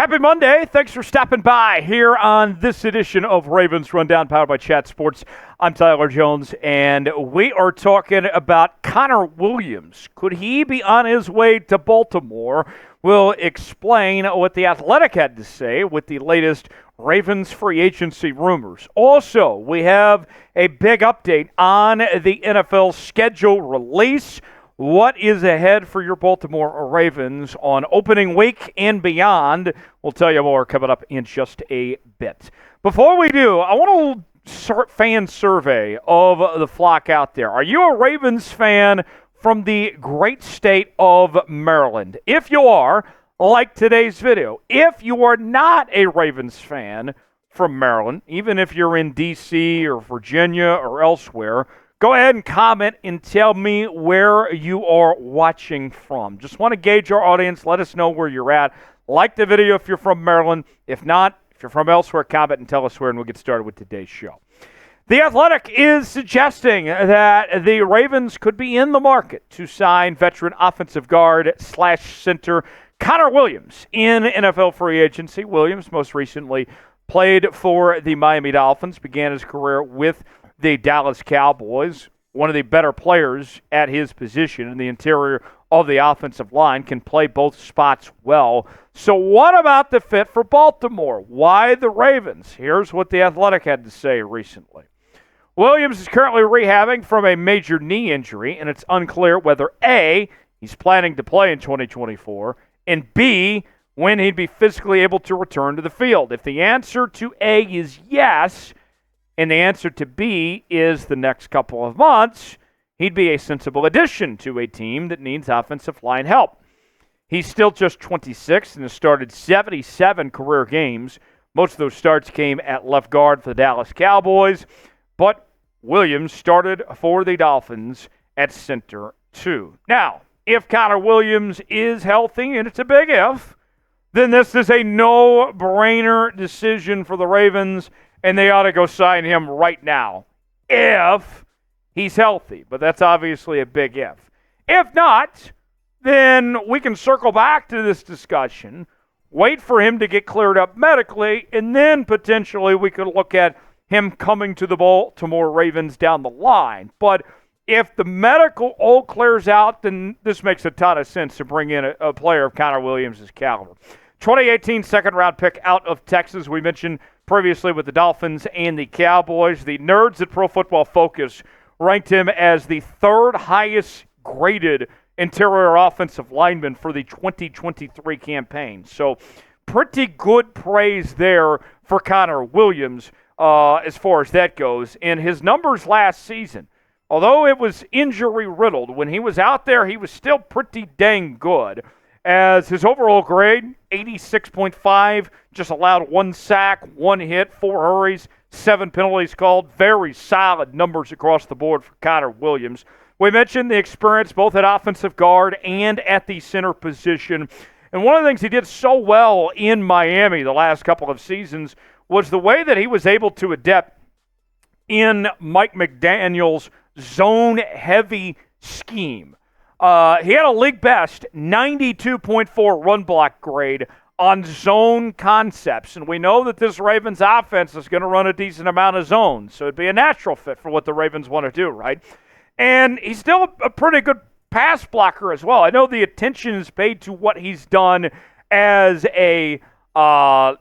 Happy Monday. Thanks for stopping by here on this edition of Ravens Rundown, powered by Chat Sports. I'm Tyler Jones, and we are talking about Connor Williams. Could he be on his way to Baltimore? We'll explain what The Athletic had to say with the latest Ravens free agency rumors. Also, we have a big update on the NFL schedule release. What is ahead for your Baltimore Ravens on opening week and beyond? We'll tell you more coming up in just a bit. Before we do, I want to start fan survey of the flock out there. Are you a Ravens fan from the great state of Maryland? If you are, like today's video. If you are not a Ravens fan from Maryland, even if you're in D.C. or Virginia or elsewhere, go ahead and comment and tell me where you are watching from. Just want to gauge our audience. Let us know where you're at. Like the video if you're from Maryland. If not, if you're from elsewhere, comment and tell us where, and we'll get started with today's show. The Athletic is suggesting that the Ravens could be in the market to sign veteran offensive guard / center Connor Williams in NFL free agency. Williams most recently played for the Miami Dolphins, began his career with the Dallas Cowboys. One of the better players at his position in the interior of the offensive line, can play both spots well. So what about the fit for Baltimore? Why the Ravens? Here's what The Athletic had to say recently. Williams is currently rehabbing from a major knee injury, and it's unclear whether A, he's planning to play in 2024, and B, when he'd be physically able to return to the field. If the answer to A is yes, and the answer to B is the next couple of months, he'd be a sensible addition to a team that needs offensive line help. He's still just 26 and has started 77 career games. Most of those starts came at left guard for the Dallas Cowboys, but Williams started for the Dolphins at center too. Now, if Connor Williams is healthy, and it's a big if, then this is a no-brainer decision for the Ravens, and they ought to go sign him right now if he's healthy. But that's obviously a big if. If not, then we can circle back to this discussion, wait for him to get cleared up medically, and then potentially we could look at him coming to the Baltimore Ravens down the line. But if the medical all clears out, then this makes a ton of sense to bring in a player of Connor Williams' caliber. 2018 second-round pick out of Texas. We mentioned previously with the Dolphins and the Cowboys. The nerds at Pro Football Focus ranked him as the third highest graded interior offensive lineman for the 2023 campaign. So pretty good praise there for Connor Williams as far as that goes. And his numbers last season, although it was injury-riddled, when he was out there, he was still pretty dang good. As his overall grade, 86.5, just allowed 1 sack, 1 hit, 4 hurries, 7 penalties called. Very solid numbers across the board for Connor Williams. We mentioned the experience both at offensive guard and at the center position. And one of the things he did so well in Miami the last couple of seasons was the way that he was able to adapt in Mike McDaniel's zone-heavy scheme. He had a league best 92.4 run block grade on zone concepts. And we know that this Ravens offense is going to run a decent amount of zones. So it'd be a natural fit for what the Ravens want to do, right? And he's still a pretty good pass blocker as well. I know the attention is paid to what he's done as a, what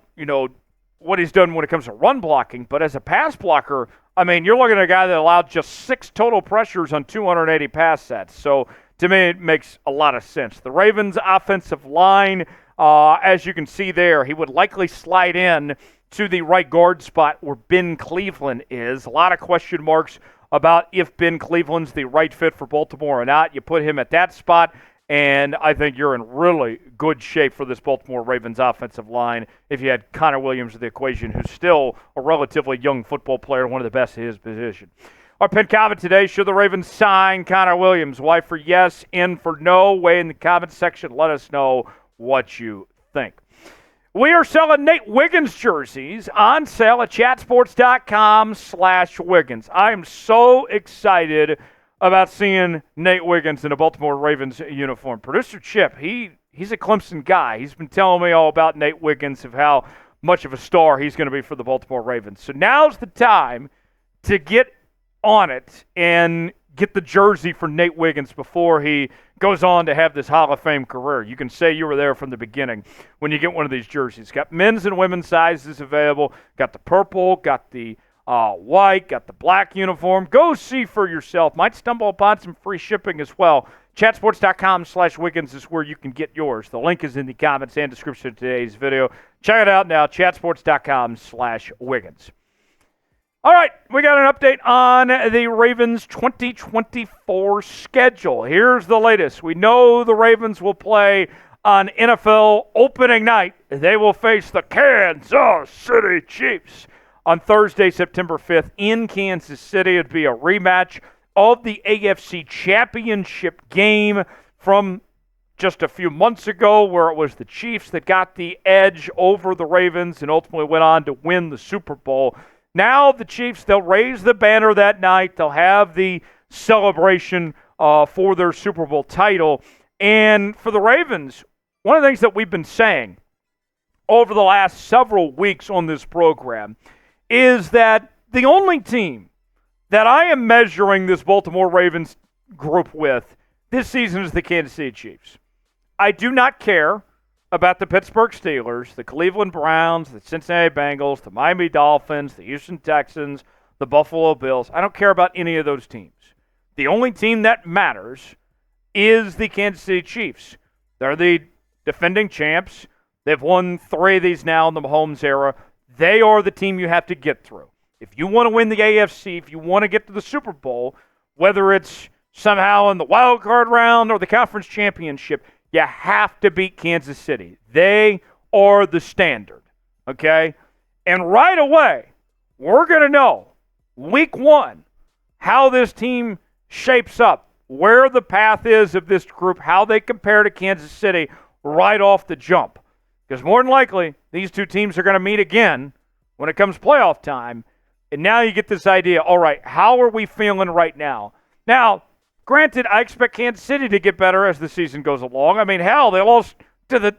he's done when it comes to run blocking. But as a pass blocker, I mean, you're looking at a guy that allowed just 6 total pressures on 280 pass sets. So to me, it makes a lot of sense. The Ravens' offensive line, as you can see there, he would likely slide in to the right guard spot where Ben Cleveland is. A lot of question marks about if Ben Cleveland's the right fit for Baltimore or not. You put him at that spot, and I think you're in really good shape for this Baltimore Ravens offensive line if you had Connor Williams in the equation, who's still a relatively young football player, one of the best at his position. Our pinned comment today, should the Ravens sign Connor Williams? Y for yes, N for no. Way in the comment section. Let us know what you think. We are selling Nate Wiggins jerseys on sale at chatsports.com/Wiggins. I am so excited about seeing Nate Wiggins in a Baltimore Ravens uniform. Producer Chip, he's a Clemson guy. He's been telling me all about Nate Wiggins, of how much of a star he's going to be for the Baltimore Ravens. So now's the time to get on it and get the jersey for Nate Wiggins before he goes on to have this Hall of Fame career. You can say you were there from the beginning when you get one of these jerseys. Got men's and women's sizes available. Got the purple, got the white, got the black uniform. Go see for yourself. Might stumble upon some free shipping as well. Chatsports.com/Wiggins is where you can get yours. The link is in the comments and description of today's video. Check it out now, chatsports.com/Wiggins. All right, we got an update on the Ravens 2024 schedule. Here's the latest. We know the Ravens will play on NFL opening night. They will face the Kansas City Chiefs on Thursday, September 5th in Kansas City. It'd be a rematch of the AFC Championship game from just a few months ago, where it was the Chiefs that got the edge over the Ravens and ultimately went on to win the Super Bowl. Now the Chiefs, they'll raise the banner that night. They'll have the celebration for their Super Bowl title. And for the Ravens, one of the things that we've been saying over the last several weeks on this program is that the only team that I am measuring this Baltimore Ravens group with this season is the Kansas City Chiefs. I do not care about the Pittsburgh Steelers, the Cleveland Browns, the Cincinnati Bengals, the Miami Dolphins, the Houston Texans, the Buffalo Bills. I don't care about any of those teams. The only team that matters is the Kansas City Chiefs. They're the defending champs. They've won 3 of these now in the Mahomes era. They are the team you have to get through. If you want to win the AFC, if you want to get to the Super Bowl, whether it's somehow in the wild card round or the conference championship, you have to beat Kansas City. They are the standard, okay? And right away, we're going to know, week 1, how this team shapes up, where the path is of this group, how they compare to Kansas City right off the jump. Because more than likely, these two teams are going to meet again when it comes playoff time. And now you get this idea, all right, how are we feeling right now? Now, granted, I expect Kansas City to get better as the season goes along. I mean, hell, they lost to the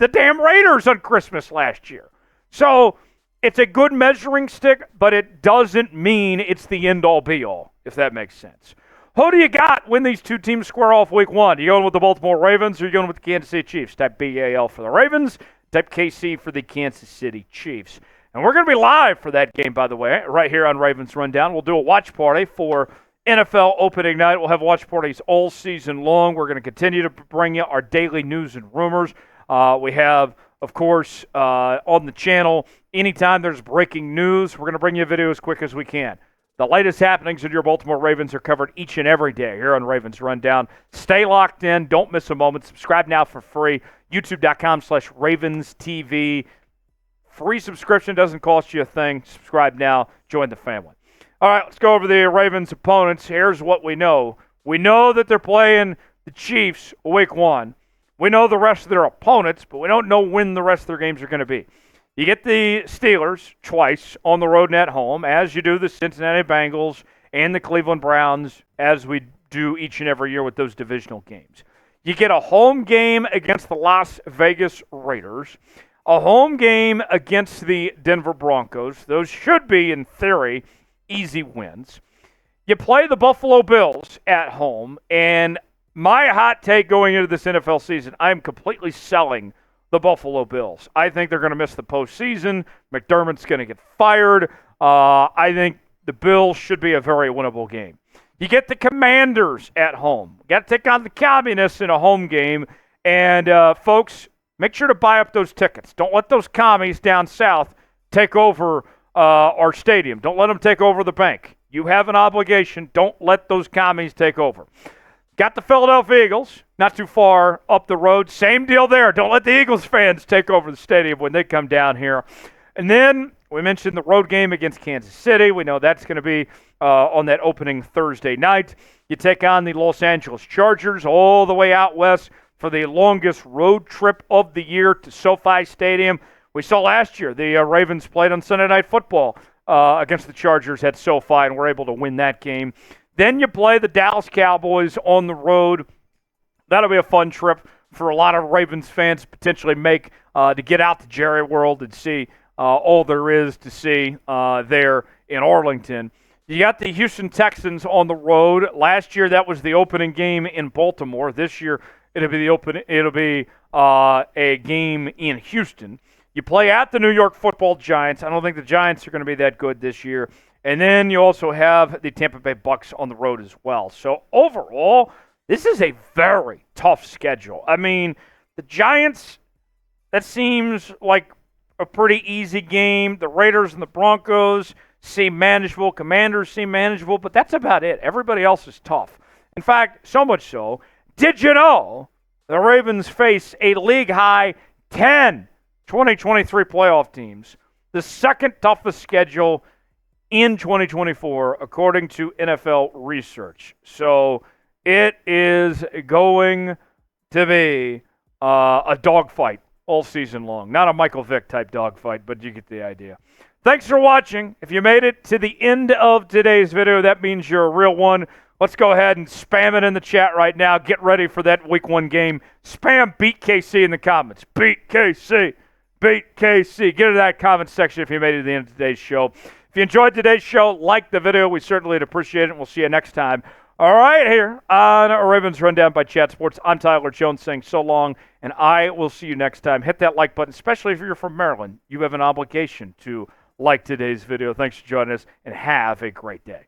damn Raiders on Christmas last year. So it's a good measuring stick, but it doesn't mean it's the end-all, be-all, if that makes sense. Who do you got when these two teams square off week 1? Are you going with the Baltimore Ravens or are you going with the Kansas City Chiefs? Type BAL for the Ravens, type KC for the Kansas City Chiefs. And we're going to be live for that game, by the way, right here on Ravens Rundown. We'll do a watch party for NFL opening night. We'll have watch parties all season long. We're going to continue to bring you our daily news and rumors. We have, of course, on the channel, anytime there's breaking news, we're going to bring you a video as quick as we can. The latest happenings in your Baltimore Ravens are covered each and every day here on Ravens Rundown. Stay locked in. Don't miss a moment. Subscribe now for free. YouTube.com/RavensTV. Free subscription doesn't cost you a thing. Subscribe now. Join the family. All right, let's go over the Ravens' opponents. Here's what we know. We know that they're playing the Chiefs week 1. We know the rest of their opponents, but we don't know when the rest of their games are going to be. You get the Steelers twice on the road and at home, as you do the Cincinnati Bengals and the Cleveland Browns, as we do each and every year with those divisional games. You get a home game against the Las Vegas Raiders, a home game against the Denver Broncos. Those should be, in theory, easy wins. You play the Buffalo Bills at home, and my hot take going into this NFL season, I'm completely selling the Buffalo Bills. I think they're going to miss the postseason. McDermott's going to get fired. I think the Bills should be a very winnable game. You get the Commanders at home. You got to take on the Communists in a home game. And, folks, make sure to buy up those tickets. Don't let those commies down south take over our stadium. Don't let them take over the bank. You have an obligation. Don't let those commies take over. Got the Philadelphia Eagles, not too far up the road. Same deal there. Don't let the Eagles fans take over the stadium when they come down here. And then we mentioned the road game against Kansas City. We know that's going to be on that opening Thursday night. You take on the Los Angeles Chargers all the way out west for the longest road trip of the year to SoFi Stadium. We saw last year the Ravens played on Sunday Night Football against the Chargers at SoFi and were able to win that game. Then you play the Dallas Cowboys on the road. That'll be a fun trip for a lot of Ravens fans to potentially make to get out to Jerry World and see all there is to see there in Arlington. You got the Houston Texans on the road. Last year, that was the opening game in Baltimore. This year, it'll be a game in Houston. You play at the New York Football Giants. I don't think the Giants are going to be that good this year. And then you also have the Tampa Bay Bucks on the road as well. So overall, this is a very tough schedule. I mean, the Giants, that seems like a pretty easy game. The Raiders and the Broncos seem manageable. Commanders seem manageable, but that's about it. Everybody else is tough. In fact, so much so, did you know the Ravens face a league-high 10 2023 playoff teams, the second toughest schedule in 2024, according to NFL research. So it is going to be a dogfight all season long. Not a Michael Vick type dogfight, but you get the idea. Thanks for watching. If you made it to the end of today's video, that means you're a real one. Let's go ahead and spam it in the chat right now. Get ready for that Week 1 game. Spam Beat KC in the comments. Beat KC. Beat KC. Get into that comment section if you made it to the end of today's show. If you enjoyed today's show, like the video. We certainly would appreciate it, and we'll see you next time. All right, here on Ravens Rundown by Chat Sports, I'm Tyler Jones saying so long, and I will see you next time. Hit that like button, especially if you're from Maryland. You have an obligation to like today's video. Thanks for joining us, and have a great day.